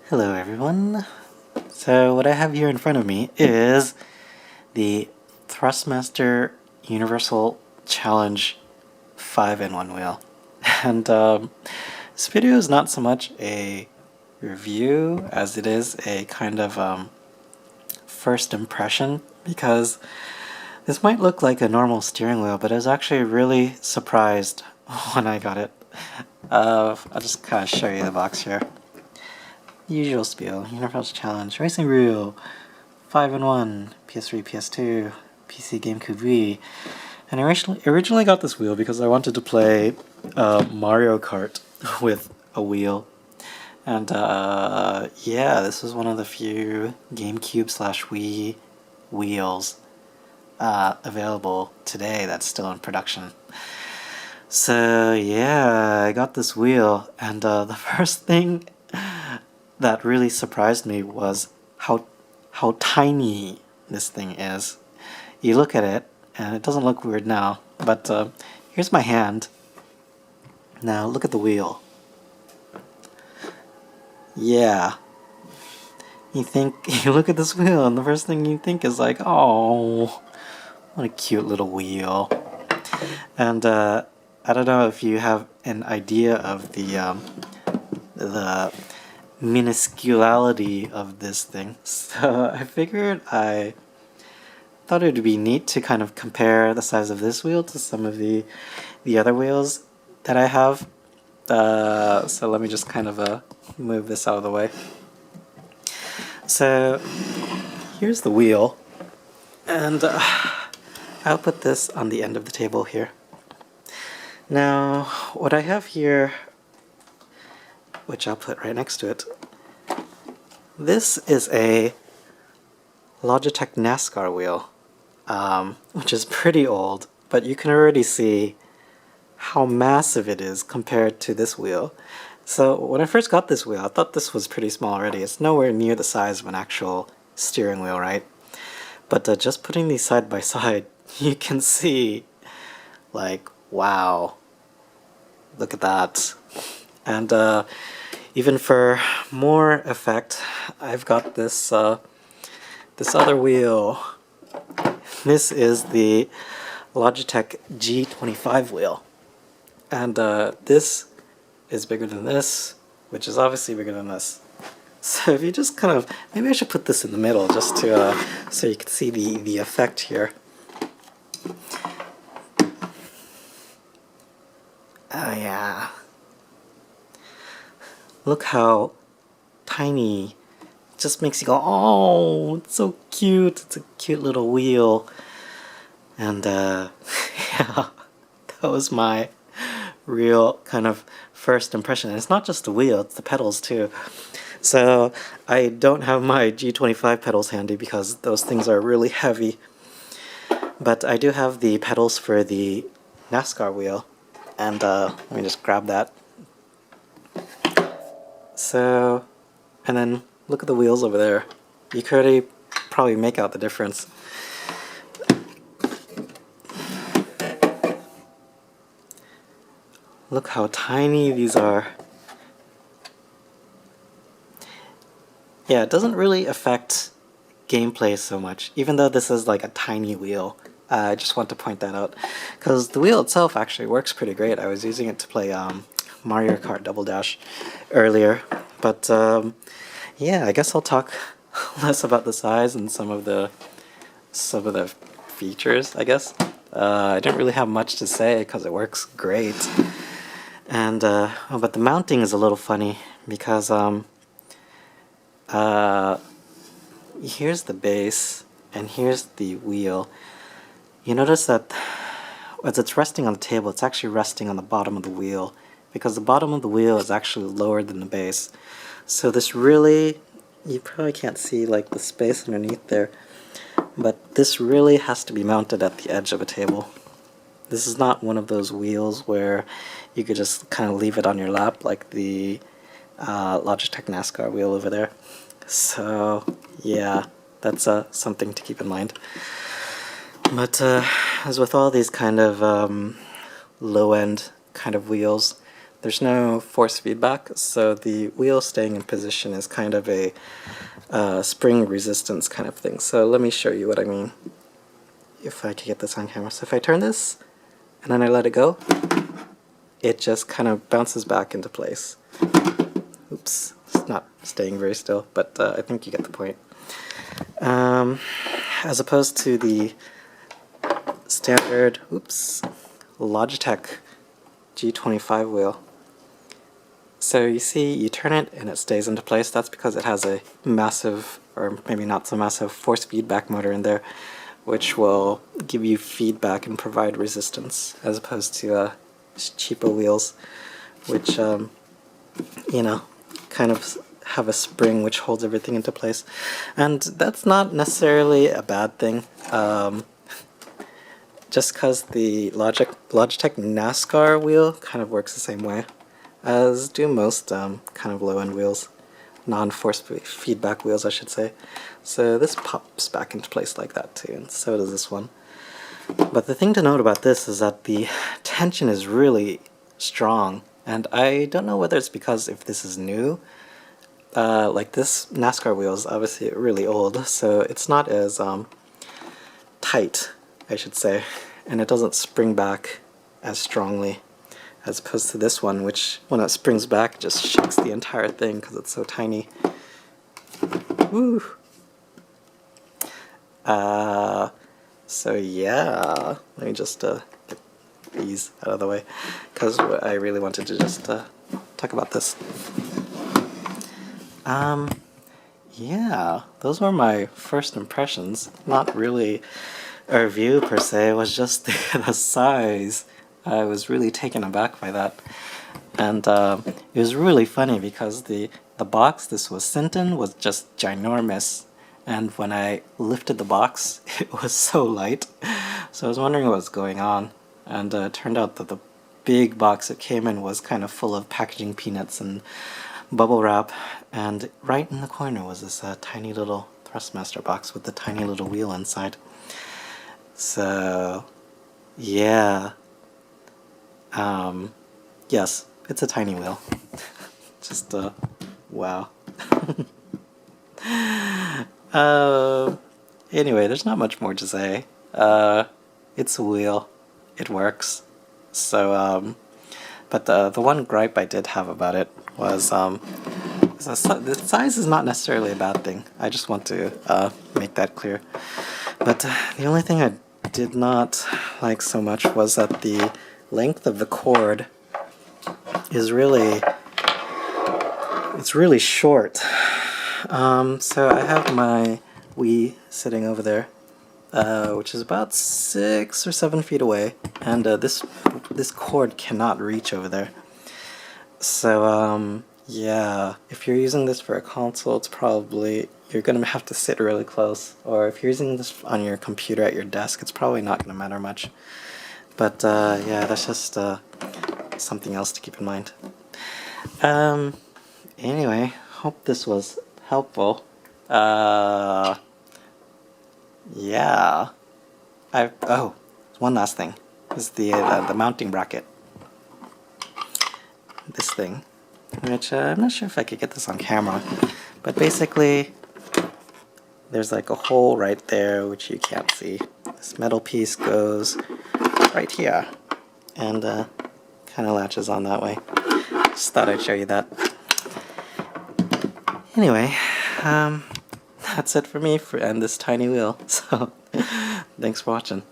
Hello everyone. So what I have here in front of me is the Thrustmaster Universal Challenge 5-in-1 wheel. And this video is not so much a review as it is a kind of first impression, because this might look like a normal steering wheel, but I was actually really surprised when I got it. I'll just kind of show you the box here. Usual spiel, Universal Challenge, Racing Wheel, 5-in-1, PS3, PS2, PC, GameCube, Wii. And I originally got this wheel because I wanted to play Mario Kart with a wheel. And yeah, this was one of the few GameCube/Wii wheels available today that's still in production. So yeah, I got this wheel, and the first thing that really surprised me was how tiny this thing is. You look at it, and it doesn't look weird now, but here's my hand. Now look at the wheel. Yeah. You look at this wheel, and the first thing you think is like, oh, what a cute little wheel. And I don't know if you have an idea of the minusculity of this thing. So I figured I thought it would be neat to kind of compare the size of this wheel to some of the other wheels that I have. So let me just kind of move this out of the way. So here's the wheel, and I'll put this on the end of the table here. Now what I have here, which I'll put right next to it, this is a Logitech Nascar wheel, which is pretty old, but you can already see how massive it is compared to this wheel. So when I first got this wheel, I thought this was pretty small already. It's nowhere near the size of an actual steering wheel, right? But just putting these side by side, you can see, like, wow, look at that. And even for more effect, I've got this this other wheel. This is the Logitech G25 wheel, and this is bigger than this, which is obviously bigger than this. So if you just kind of, maybe I should put this in the middle just to so you can see the effect here. Oh yeah. Look how tiny. It just makes you go, oh, it's so cute. It's a cute little wheel. And yeah, that was my real kind of first impression. And it's not just the wheel, it's the pedals too. So I don't have my G25 pedals handy because those things are really heavy. But I do have the pedals for the Nascar wheel. And let me just grab that. So, and then look at the wheels over there. You could already probably make out the difference. Look how tiny these are. Yeah, it doesn't really affect gameplay so much, even though this is like a tiny wheel. I just want to point that out, because the wheel itself actually works pretty great. I was using it to play Mario Kart Double Dash earlier, but yeah, I guess I'll talk less about the size and some of the features, I guess. I didn't really have much to say because it works great. And but the mounting is a little funny because here's the base and here's the wheel. You notice that as it's resting on the table, it's actually resting on the bottom of the wheel, because the bottom of the wheel is actually lower than the base. So this really, you probably can't see like the space underneath there, but this really has to be mounted at the edge of a table. This is not one of those wheels where you could just kind of leave it on your lap like the Logitech Nascar wheel over there. So yeah, that's something to keep in mind. But as with all these kind of low-end kind of wheels, there's no force feedback, so the wheel staying in position is kind of a spring resistance kind of thing. So let me show you what I mean, if I can get this on camera. So if I turn this and then I let it go, it just kind of bounces back into place. Oops, it's not staying very still, but I think you get the point. As opposed to the standard, Logitech G25 wheel. So you see, you turn it and it stays into place. That's because it has a massive, or maybe not so massive, force feedback motor in there, which will give you feedback and provide resistance, as opposed to cheapo wheels, which, you know, kind of have a spring which holds everything into place. And that's not necessarily a bad thing. Just because the Logitech Nascar wheel kind of works the same way, as do most kind of low-end wheels, non-force feedback wheels, I should say. So this pops back into place like that too, and so does this one. But the thing to note about this is that the tension is really strong, and I don't know whether it's because if this is new, like this Nascar wheel is obviously really old, so it's not as tight, I should say, and it doesn't spring back as strongly as opposed to this one, which when it springs back just shakes the entire thing because it's so tiny. Woo! So yeah, let me just get these out of the way, because I really wanted to just talk about this. Yeah, those were my first impressions. Not really a review per se, it was just the size. I was really taken aback by that. And it was really funny because the box this was sent in was just ginormous. And when I lifted the box, it was so light. So I was wondering what was going on. And it turned out that the big box it came in was kind of full of packaging peanuts and bubble wrap. And right in the corner was this tiny little Thrustmaster box with the tiny little wheel inside. So, yeah. Yes, it's a tiny wheel. Just, wow. Anyway, there's not much more to say. It's a wheel. It works. So, but the one gripe I did have about it was, the size is not necessarily a bad thing. I just want to make that clear. But the only thing I did not like so much was that the length of the cord is really short. So I have my Wii sitting over there, which is about 6 or 7 feet away, and this cord cannot reach over there. So yeah, if you're using this for a console, it's probably, you're gonna have to sit really close, or if you're using this on your computer at your desk, it's probably not gonna matter much. But yeah, that's just something else to keep in mind. Anyway, hope this was helpful. Yeah. Oh, one last thing is the mounting bracket. This thing, which I'm not sure if I could get this on camera, but basically there's like a hole right there which you can't see. This metal piece goes right here and kind of latches on that way. Just thought I'd show you that. Anyway, that's it for me and this tiny wheel. So thanks for watching.